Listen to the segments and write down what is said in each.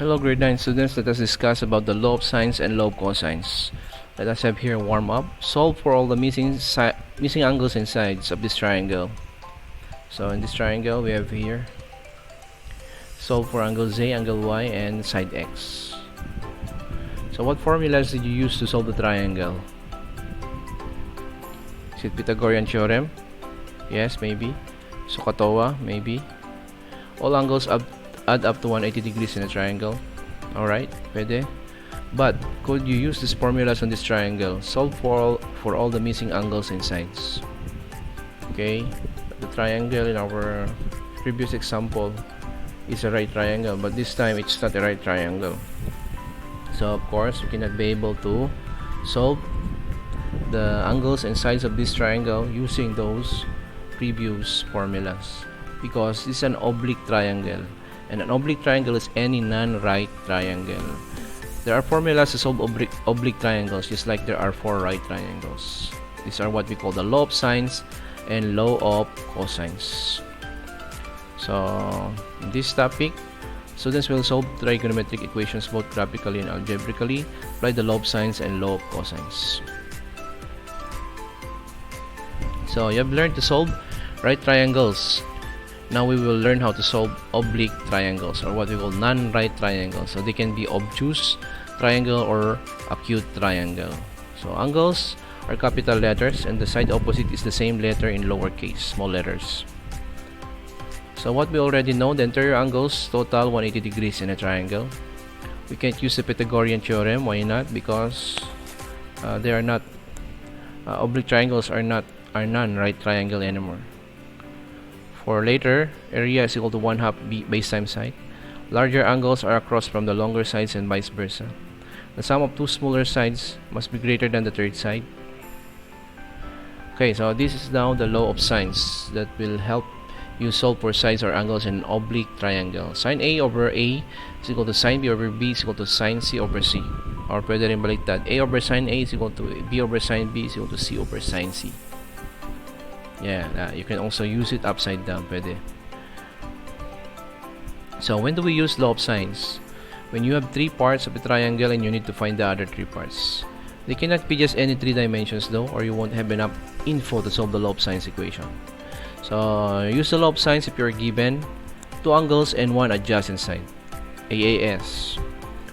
Hello grade 9 students, let us discuss about the law of sines and law of cosines. Let us have here a warm up. Solve for all the missing angles and sides of this triangle. So in this triangle we have here solve for angle Z, angle Y, and side X. So what formulas did you use to solve the triangle? Is it Pythagorean theorem? Yes, maybe. SOHCAHTOA, maybe. All angles add up to 180 degrees in a triangle. Alright, pwede. But could you use these formulas on this triangle? Solve for all the missing angles and sides. Okay, the triangle in our previous example is a right triangle, but this time it's not a right triangle. So of course we cannot be able to solve the angles and sides of this triangle using those previous formulas, because this is an oblique triangle, and an oblique triangle is any non-right triangle. There are formulas to solve oblique triangles, just like there are for right triangles. These are what we call the law of sines and law of cosines. So in this topic, students will solve trigonometric equations both graphically and algebraically, apply the law of sines and law of cosines. So you have learned to solve right triangles. Now we will learn how to solve oblique triangles, or what we call non-right triangles. So they can be obtuse triangle or acute triangle. So angles are capital letters, and the side opposite is the same letter in lowercase, small letters. So what we already know, the interior angles total 180 degrees in a triangle. We can't use the Pythagorean theorem. Why not? Because they are not oblique triangles are non-right triangle anymore. For later, area is equal to 1/2 base times height. Larger angles are across from the longer sides and vice versa. The sum of two smaller sides must be greater than the third side. Okay, so this is now the law of sines that will help you solve for sides or angles in an oblique triangle. Sin A over A is equal to sin B over B is equal to sin C over C. Or pwede rin baliktad, A over sin A is equal to B over sin B is equal to C over sin C. Yeah, you can also use it upside down, pwede. So when do we use law of sines? When you have three parts of a triangle and you need to find the other three parts. They cannot be just any three dimensions though, or you won't have enough info to solve the law of sines equation. So use the law of sines if you're given two angles and one adjacent side, AAS,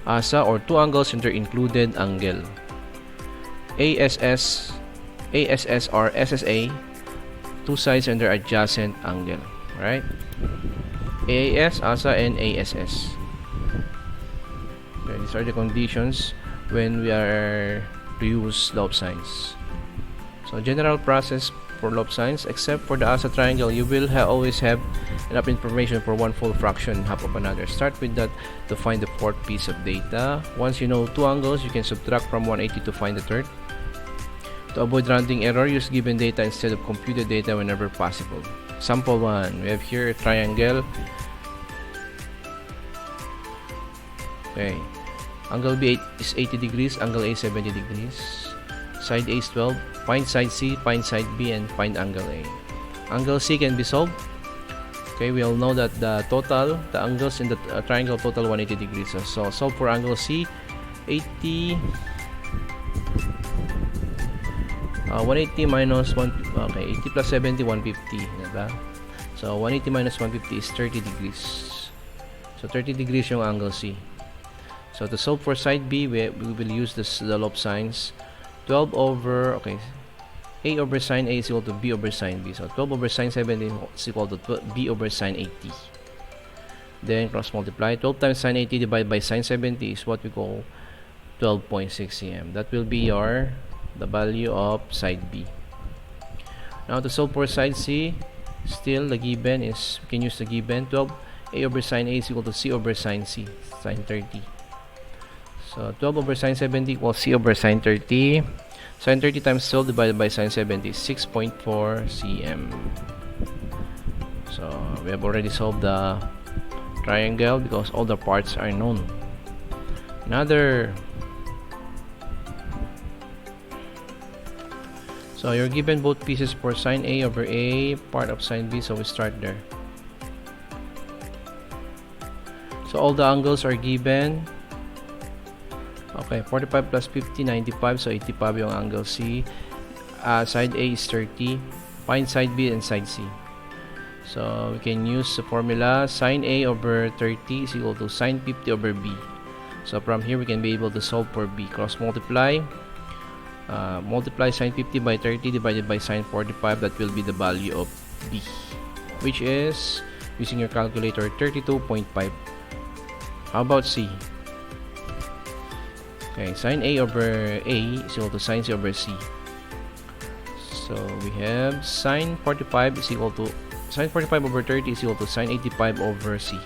ASA, or two angles and their included angle, ASS or SSA, two sides and their adjacent angle, right? AAS, ASA, and ASS. Okay, these are the conditions when we are to use law of sines. So general process for law of sines, except for the ASA triangle, you will always have enough information for one full fraction half of another. Start with that to find the fourth piece of data. Once you know two angles, you can subtract from 180 to find the third. To avoid rounding error, use given data instead of computed data whenever possible. Sample 1, we have here a triangle. Okay, angle B is 80 degrees, angle A 70 degrees. Side A is 12. Find side C, find side B, and find angle A. Angle C can be solved. Okay, we all know that the angles in the triangle total 180 degrees. So solve for angle C, 80. 180 minus 1, okay, 80 plus 70, 150, diba? So 180 minus 150 is 30 degrees. So 30 degrees yung angle C. So to solve for side B, we will use the law of sines. 12 over, okay, A over sin A is equal to B over sin B. So 12 over sin 70 is equal to B over sin 80. Then cross multiply. 12 times sin 80 divided by sin 70 is what we call 12.6 cm. That will be the value of side B. Now to solve for side C, still the given is, we can use the given 12 A over sin A is equal to C over sin C, sin 30. So 12 over sin 70 equals C over sin 30. Sin 30 times 12 divided by sin 70 is 6.4 cm. So we have already solved the triangle because all the parts are known. So you're given both pieces for sin A over A, part of sin B, so we start there. So all the angles are given. Okay, 45 plus 50, 95. So 85 yung angle C. Side A is 30. Find side B and side C. So we can use the formula sine A over 30 is equal to sine 50 over B. So from here we can be able to solve for B. Cross multiply. Multiply sine 50 by 30 divided by sine 45. That will be the value of B, which is, using your calculator, 32.5. How about C? Okay, sine A over A is equal to sine C over C. So we have sine 45 is equal to sine 45 over 30 is equal to sine 85 over C.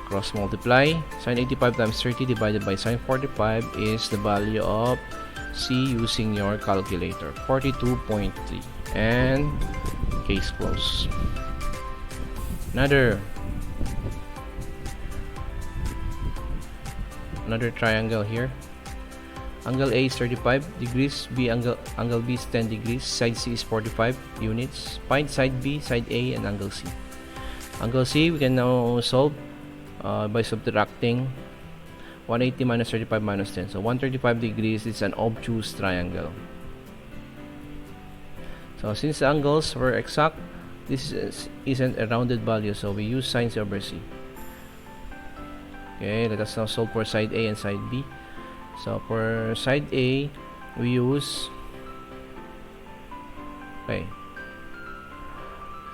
Cross multiply. Sine 85 times 30 divided by sine 45 is the value of C using your calculator, 42.3. And case closed. Another triangle here. Angle A is 35 degrees, angle B is 10 degrees, side C is 45 units. Find side B, side A, and angle C. Angle C we can now solve by subtracting 180 minus 35 minus 10. So 135 degrees is an obtuse triangle. So since the angles were exact, this isn't a rounded value, so we use sine C over C. Okay, let us now solve for side A and side B. So for side A, we use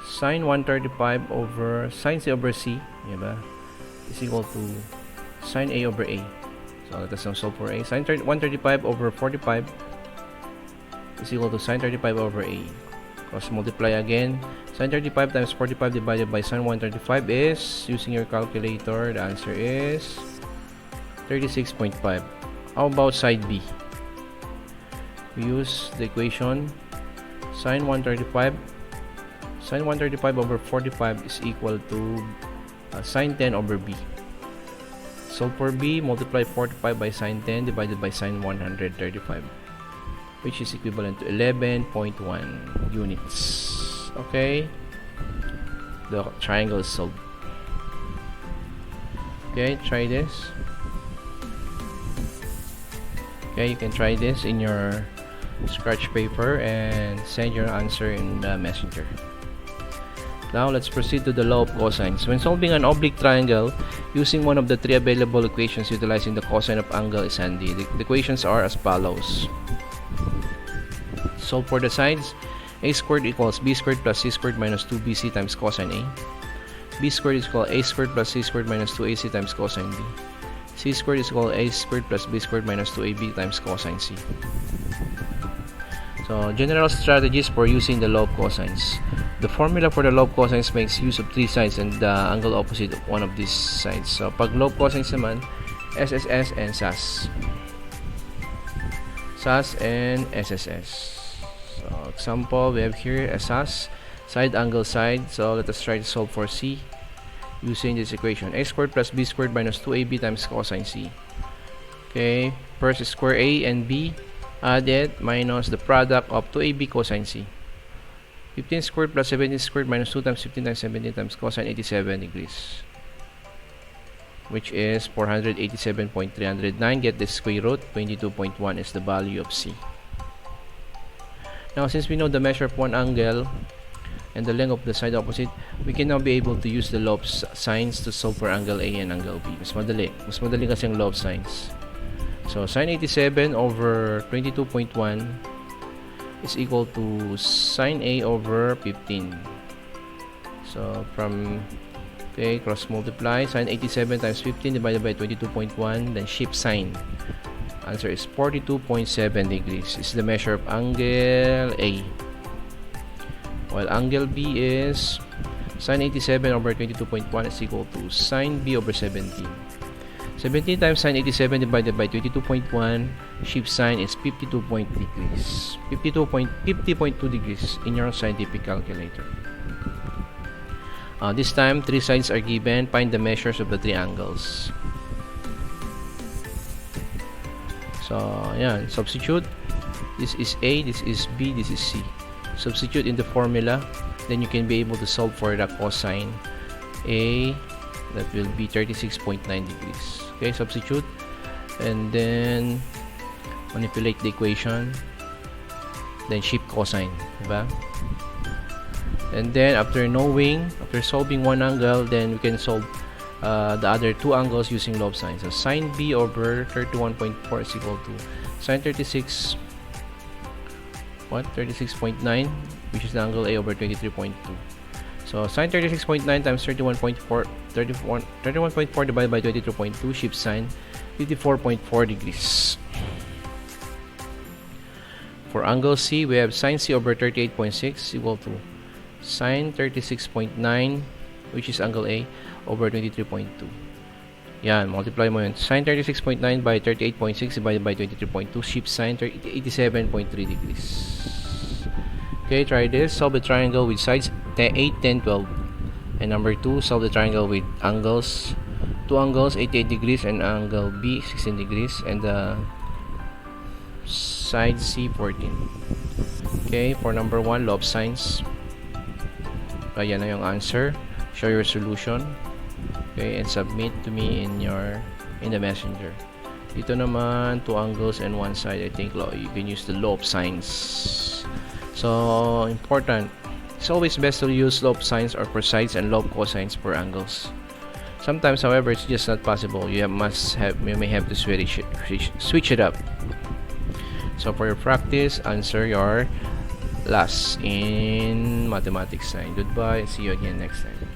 sine 135 over sine C over C, diba, is equal to sine A over A. So let us now solve for A. Sine 135 over 45 is equal to sine 35 over A. Cross multiply again. Sine 35 times 45 divided by sine 135 is, using your calculator, the answer is 36.5. How about side B? We use the equation sine 135 over 45 is equal to sine 10 over B. Solve for B, multiply 45 by sine 10 divided by sine 135, which is equivalent to 11.1 units. Okay, the triangle is solved. Okay, try this. Okay, you can try this in your scratch paper and send your answer in the messenger. Now let's proceed to the law of cosines. When solving an oblique triangle using one of the three available equations utilizing the cosine of angle is handy. The equations are as follows. Solve for the sides. A squared equals b squared plus c squared minus 2bc times cosine A. B squared is equal a squared plus c squared minus 2ac times cosine B. C squared is equal a squared plus b squared minus 2ab times cosine C. So, general strategies for using the law of cosines. The formula for the law of cosines makes use of three sides and the angle opposite of one of these sides. So, pag law of cosines naman, SSS and SAS. SAS and SSS. So, example, we have here a SAS, side angle side. So, let us try to solve for C using this equation. A squared plus b squared minus 2ab times cosine C. Okay, first is square A and B added minus the product of 2ab cosine C. 15 squared plus 17 squared minus 2 times 15 times 17 times cosine 87 degrees, which is 487.309. Get the square root. 22.1 is the value of C. Now, since we know the measure of one angle and the length of the side opposite, we can now be able to use the law of sines to solve for angle A and angle B. Mas madali kasi ang law of sines. So, sine 87 over 22.1 is equal to sine A over 15. So, from, okay, cross multiply, sine 87 times 15 divided by 22.1, then shift sign. Answer is 42.7 degrees. This is the measure of angle A. While angle B is sine 87 over 22.1 is equal to sine B over 17. 17 times sine 87 divided by 22.1, shift sign is 50.2 degrees in your scientific calculator. This time, three sides are given. Find the measures of the three angles. So, yan. Substitute. This is A, this is B, this is C. Substitute in the formula. Then you can be able to solve for the cosine A that will be 36.9 degrees. Okay, substitute and then manipulate the equation, then shift cosine, diba? And then after solving one angle, then we can solve the other two angles using love sign. So sine b over 31.4 is equal to sine 36.9, which is the angle A, over 23.2. So sine 36.9 times 31.4 divided by 23.2, shift sine 54.4 degrees. For angle C, we have sine C over 38.6 equal to sine 36.9, which is angle A, over 23.2. Yan, multiply mo yun. Sine 36.9 by 38.6 divided by 23.2, shift sine 87.3 degrees. Okay, try this. Solve the triangle with sides 8, 10, 12. And number 2, solve the triangle with angles. Two angles, 88 degrees, and angle B, 16 degrees, and the side C, 14. Okay, for number 1, love signs. Ayan na yung answer. Show your solution. Okay, and submit to me in the messenger. Dito naman, two angles and one side. I think you can use the love signs. So important. It's always best to use love signs or for sides and love cosines for angles. Sometimes, however, it's just not possible. You may have to switch it up. So for your practice, answer your last in mathematics 9. Goodbye. See you again next time.